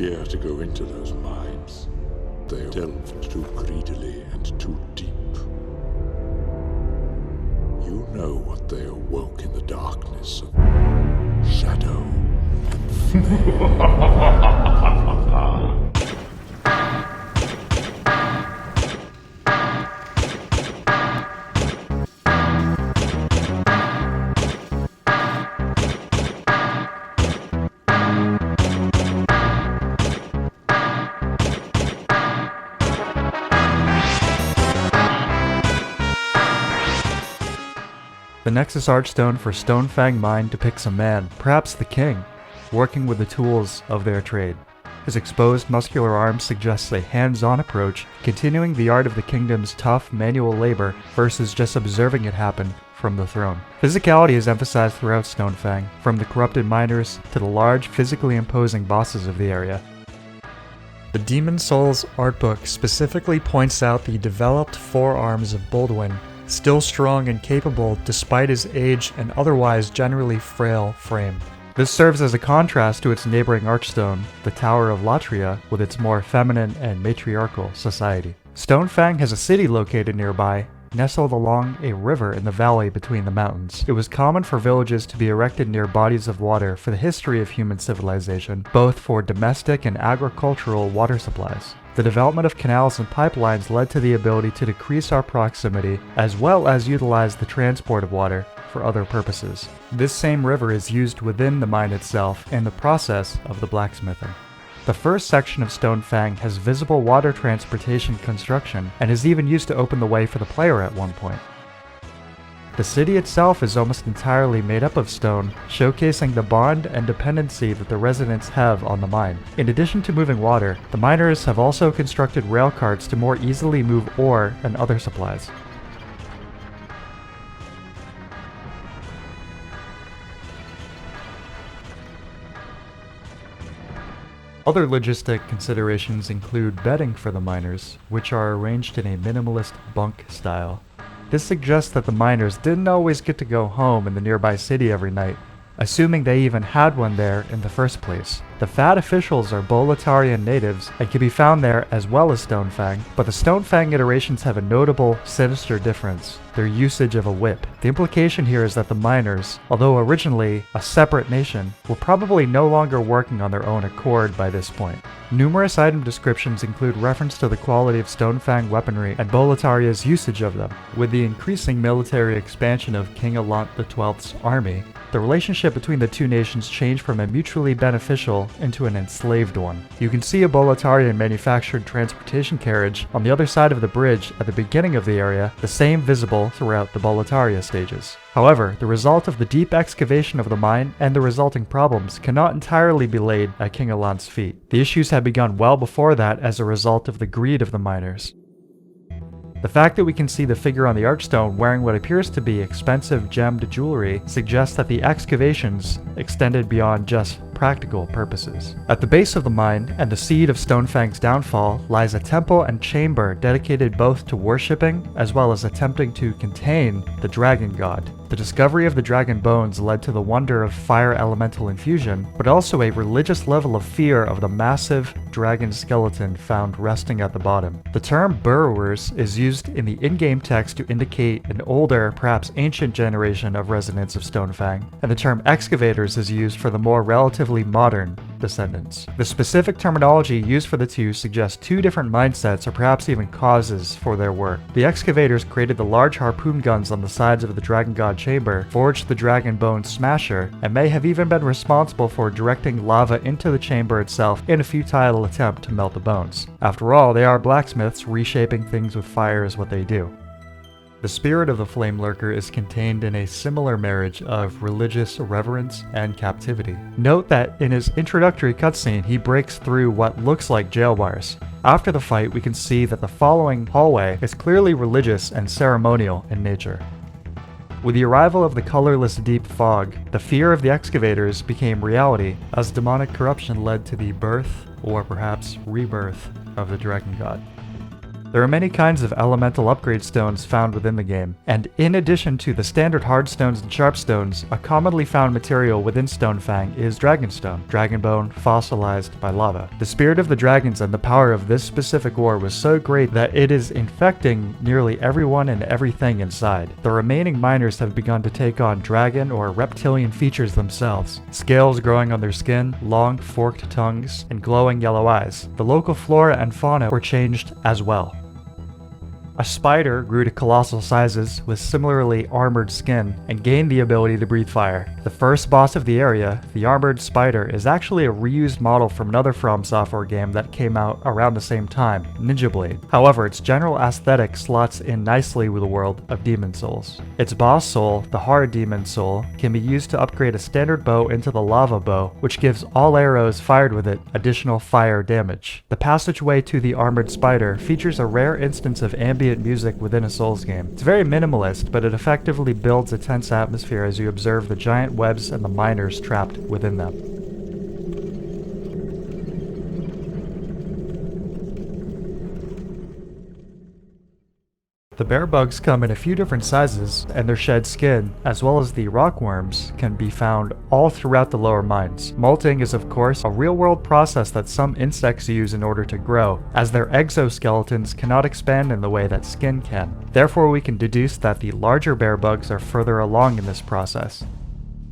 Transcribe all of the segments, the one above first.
fear to go into those mines. They delve too greedily and too deep. You know what they awoke in the darkness of shadow and flame. The Nexus Archstone for Stonefang Mine depicts a man, perhaps the king, working with the tools of their trade. His exposed muscular arms suggests a hands-on approach, continuing the art of the kingdom's tough manual labor versus just observing it happen from the throne. Physicality is emphasized throughout Stonefang, from the corrupted miners to the large, physically imposing bosses of the area. The Demon Souls artbook specifically points out the developed forearms of Baldwin, still strong and capable despite his age and otherwise generally frail frame. This serves as a contrast to its neighboring archstone, the Tower of Latria, with its more feminine and matriarchal society. Stonefang has a city located nearby, nestled along a river in the valley between the mountains. It was common for villages to be erected near bodies of water for the history of human civilization, both for domestic and agricultural water supplies. The development of canals and pipelines led to the ability to decrease our proximity, as well as utilize the transport of water for other purposes. This same river is used within the mine itself in the process of the blacksmithing. The first section of Stonefang has visible water transportation construction and is even used to open the way for the player at one point. The city itself is almost entirely made up of stone, showcasing the bond and dependency that the residents have on the mine. In addition to moving water, the miners have also constructed rail carts to more easily move ore and other supplies. Other logistic considerations include bedding for the miners, which are arranged in a minimalist bunk style. This suggests that the miners didn't always get to go home in the nearby city every night, assuming they even had one there in the first place. The Fat officials are Boletarian natives and can be found there as well as Stonefang, but the Stonefang iterations have a notable, sinister difference: their usage of a whip. The implication here is that the miners, although originally a separate nation, were probably no longer working on their own accord by this point. Numerous item descriptions include reference to the quality of Stonefang weaponry and Boletaria's usage of them. With the increasing military expansion of King Allant XII's army, the relationship between the two nations changed from a mutually beneficial into an enslaved one. You can see a Boletarian manufactured transportation carriage on the other side of the bridge at the beginning of the area, the same visible throughout the Boletaria stages. However, the result of the deep excavation of the mine and the resulting problems cannot entirely be laid at King Allant's feet. The issues had begun well before that as a result of the greed of the miners. The fact that we can see the figure on the archstone wearing what appears to be expensive gemmed jewelry suggests that the excavations extended beyond just practical purposes. At the base of the mine, and the seed of Stonefang's downfall, lies a temple and chamber dedicated both to worshipping as well as attempting to contain the dragon god. The discovery of the dragon bones led to the wonder of fire elemental infusion, but also a religious level of fear of the massive dragon skeleton found resting at the bottom. The term burrowers is used in the in-game text to indicate an older, perhaps ancient generation of residents of Stonefang, and the term excavators is used for the more relatively modern descendants. The specific terminology used for the two suggests two different mindsets or perhaps even causes for their work. The excavators created the large harpoon guns on the sides of the dragon god chamber, forged the dragon bone smasher, and may have even been responsible for directing lava into the chamber itself in a futile attempt to melt the bones. After all, they are blacksmiths, reshaping things with fire is what they do. The spirit of the Flame Lurker is contained in a similar marriage of religious reverence and captivity. Note that in his introductory cutscene, he breaks through what looks like jail bars. After the fight, we can see that the following hallway is clearly religious and ceremonial in nature. With the arrival of the colorless deep fog, the fear of the excavators became reality as demonic corruption led to the birth, or perhaps rebirth, of the dragon god. There are many kinds of elemental upgrade stones found within the game, and in addition to the standard hard stones and sharp stones, a commonly found material within Stonefang is dragonstone, dragon bone fossilized by lava. The spirit of the dragons and the power of this specific ore was so great that it is infecting nearly everyone and everything inside. The remaining miners have begun to take on dragon or reptilian features themselves, scales growing on their skin, long forked tongues, and glowing yellow eyes. The local flora and fauna were changed as well. A spider grew to colossal sizes with similarly armored skin and gained the ability to breathe fire. The first boss of the area, the armored spider, is actually a reused model from another From Software game that came out around the same time, Ninja Blade. However, its general aesthetic slots in nicely with the world of Demon Souls. Its boss soul, the hard Demon Soul, can be used to upgrade a standard bow into the lava bow, which gives all arrows fired with it additional fire damage. The passageway to the armored spider features a rare instance of ambient music within a Souls game. It's very minimalist, but it effectively builds a tense atmosphere as you observe the giant webs and the miners trapped within them. The bear bugs come in a few different sizes, and their shed skin, as well as the rockworms, can be found all throughout the lower mines. Molting is of course a real-world process that some insects use in order to grow, as their exoskeletons cannot expand in the way that skin can. Therefore, we can deduce that the larger bear bugs are further along in this process.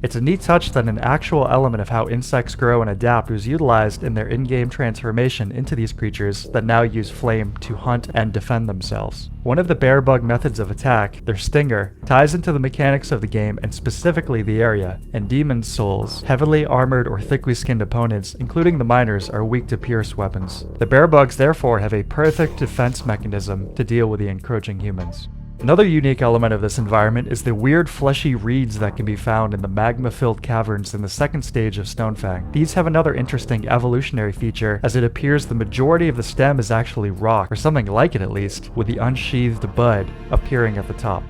It's a neat touch that an actual element of how insects grow and adapt was utilized in their in-game transformation into these creatures that now use flame to hunt and defend themselves. One of the bear bug methods of attack, their stinger, ties into the mechanics of the game and specifically the area, and Demon Souls, heavily armored or thickly skinned opponents, including the miners, are weak to pierce weapons. The bear bugs therefore have a perfect defense mechanism to deal with the encroaching humans. Another unique element of this environment is the weird fleshy reeds that can be found in the magma-filled caverns in the second stage of Stonefang. These have another interesting evolutionary feature, as it appears the majority of the stem is actually rock, or something like it at least, with the unsheathed bud appearing at the top.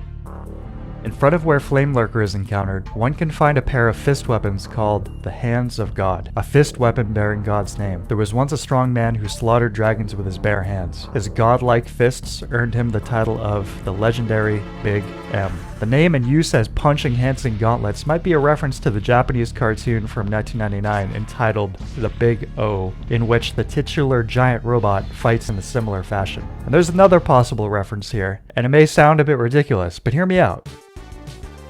In front of where Flame Lurker is encountered, one can find a pair of fist weapons called the Hands of God, a fist weapon bearing God's name. There was once a strong man who slaughtered dragons with his bare hands. His godlike fists earned him the title of the legendary Big M. The name and use as punch-enhancing gauntlets might be a reference to the Japanese cartoon from 1999 entitled The Big O, in which the titular giant robot fights in a similar fashion. And there's another possible reference here, and it may sound a bit ridiculous, but hear me out.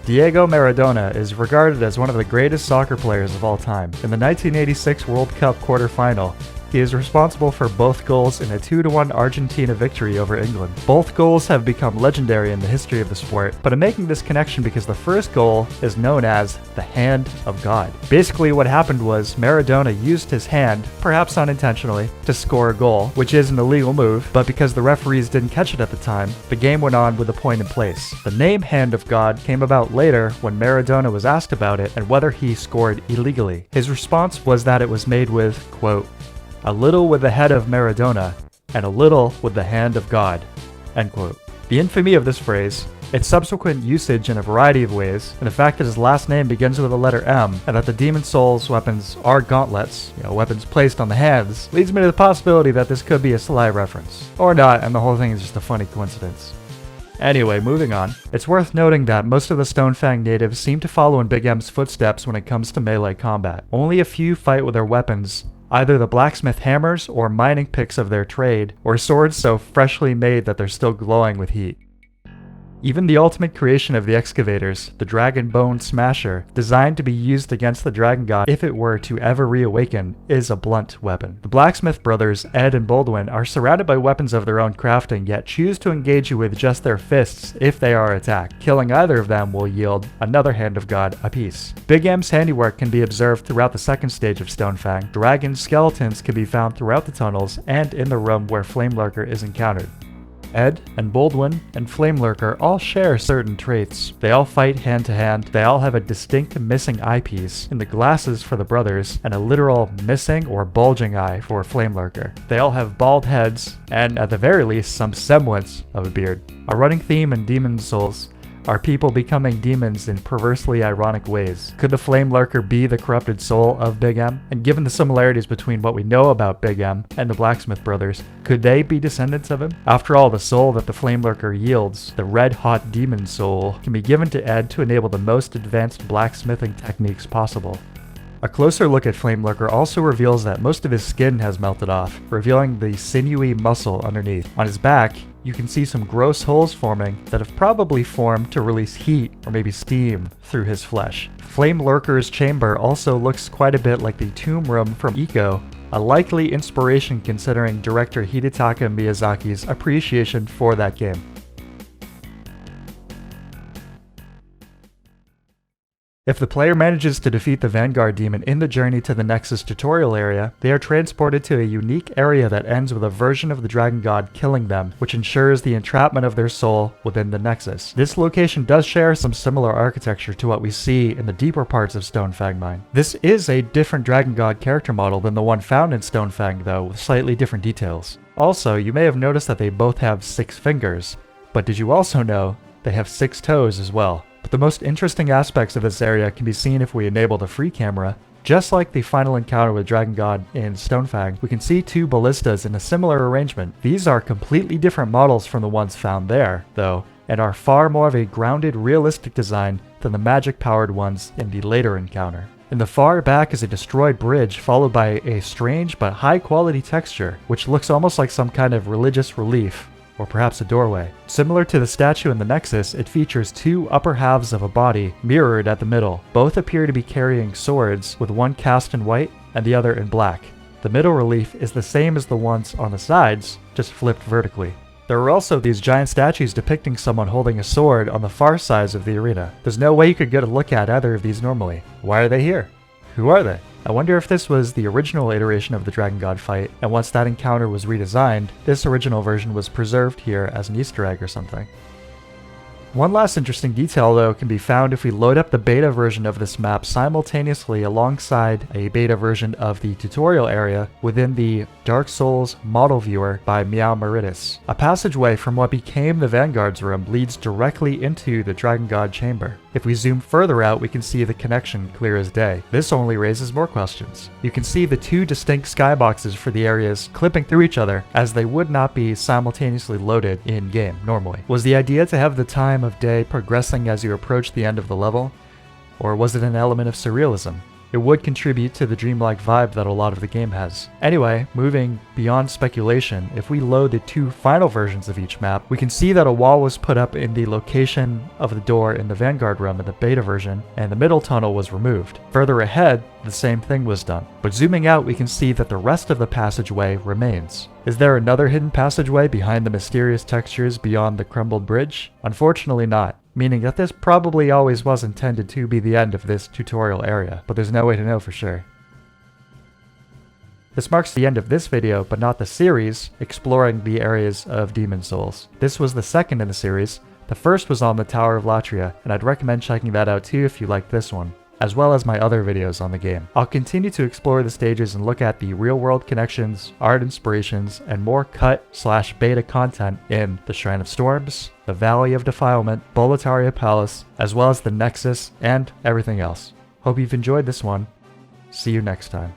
Diego Maradona is regarded as one of the greatest soccer players of all time. In the 1986 World Cup quarterfinal, he is responsible for both goals in a 2-1 Argentina victory over England. Both goals have become legendary in the history of the sport, but I'm making this connection because the first goal is known as the Hand of God. Basically what happened was Maradona used his hand, perhaps unintentionally, to score a goal, which is an illegal move, but because the referees didn't catch it at the time, the game went on with a point in place. The name Hand of God came about later when Maradona was asked about it and whether he scored illegally. His response was that it was made with, quote, "a little with the head of Maradona, and a little with the hand of God," end quote. The infamy of this phrase, its subsequent usage in a variety of ways, and the fact that his last name begins with the letter M, and that the Demon Souls weapons are gauntlets, weapons placed on the hands, leads me to the possibility that this could be a sly reference. Or not, and the whole thing is just a funny coincidence. Anyway, moving on. It's worth noting that most of the Stonefang natives seem to follow in Big M's footsteps when it comes to melee combat. Only a few fight with their weapons, either the blacksmith hammers or mining picks of their trade, or swords so freshly made that they're still glowing with heat. Even the ultimate creation of the excavators, the Dragon Bone Smasher, designed to be used against the Dragon God if it were to ever reawaken, is a blunt weapon. The blacksmith brothers, Ed and Baldwin, are surrounded by weapons of their own crafting, yet choose to engage you with just their fists if they are attacked. Killing either of them will yield another Hand of God apiece. Big M's handiwork can be observed throughout the second stage of Stonefang. Dragon skeletons can be found throughout the tunnels and in the room where Flame Lurker is encountered. Ed and Baldwin and Flame Lurker all share certain traits. They all fight hand to hand, they all have a distinct missing eyepiece in the glasses for the brothers, and a literal missing or bulging eye for Flame Lurker. They all have bald heads, and at the very least some semblance of a beard. A running theme in Demon Souls Are people becoming demons in perversely ironic ways? Could the Flame Lurker be the corrupted soul of Big M? And given the similarities between what we know about Big M and the Blacksmith brothers, could they be descendants of him? After all, the soul that the Flame Lurker yields, the red-hot demon soul, can be given to Ed to enable the most advanced blacksmithing techniques possible. A closer look at Flame Lurker also reveals that most of his skin has melted off, revealing the sinewy muscle underneath. On his back, you can see some gross holes forming that have probably formed to release heat or maybe steam through his flesh. Flame Lurker's chamber also looks quite a bit like the tomb room from Eco, a likely inspiration considering director Hidetaka Miyazaki's appreciation for that game. If the player manages to defeat the Vanguard demon in the journey to the Nexus tutorial area, they are transported to a unique area that ends with a version of the Dragon God killing them, which ensures the entrapment of their soul within the Nexus. This location does share some similar architecture to what we see in the deeper parts of Stonefang Mine. This is a different Dragon God character model than the one found in Stonefang though, with slightly different details. Also, you may have noticed that they both have 6 fingers, but did you also know they have 6 toes as well? But the most interesting aspects of this area can be seen if we enable the free camera. Just like the final encounter with Dragon God in Stonefang, we can see 2 ballistas in a similar arrangement. These are completely different models from the ones found there, though, and are far more of a grounded, realistic design than the magic-powered ones in the later encounter. In the far back is a destroyed bridge followed by a strange but high-quality texture, which looks almost like some kind of religious relief, or perhaps a doorway. Similar to the statue in the Nexus, it features 2 upper halves of a body mirrored at the middle. Both appear to be carrying swords, with one cast in white and the other in black. The middle relief is the same as the ones on the sides, just flipped vertically. There are also these giant statues depicting someone holding a sword on the far sides of the arena. There's no way you could get a look at either of these normally. Why are they here? Who are they? I wonder if this was the original iteration of the Dragon God fight, and once that encounter was redesigned, this original version was preserved here as an Easter egg or something. One last interesting detail though can be found if we load up the beta version of this map simultaneously alongside a beta version of the tutorial area within the Dark Souls model viewer by Meow Meritus. A passageway from what became the Vanguard's room leads directly into the Dragon God chamber. If we zoom further out, we can see the connection clear as day. This only raises more questions. You can see the 2 distinct skyboxes for the areas clipping through each other, as they would not be simultaneously loaded in-game normally. Was the idea to have the time of day progressing as you approach the end of the level? Or was it an element of surrealism? It would contribute to the dreamlike vibe that a lot of the game has. Anyway, moving beyond speculation, if we load the 2 final versions of each map, we can see that a wall was put up in the location of the door in the Vanguard room in the beta version, and the middle tunnel was removed. Further ahead, the same thing was done. But zooming out, we can see that the rest of the passageway remains. Is there another hidden passageway behind the mysterious textures beyond the crumbled bridge? Unfortunately not, meaning that this probably always was intended to be the end of this tutorial area, but there's no way to know for sure. This marks the end of this video, but not the series, exploring the areas of Demon Souls. This was the second in the series. The first was on the Tower of Latria, and I'd recommend checking that out too if you liked this one, as well as my other videos on the game. I'll continue to explore the stages and look at the real-world connections, art inspirations, and more cut/beta content in the Shrine of Storms, the Valley of Defilement, Boletaria Palace, as well as the Nexus, and everything else. Hope you've enjoyed this one. See you next time.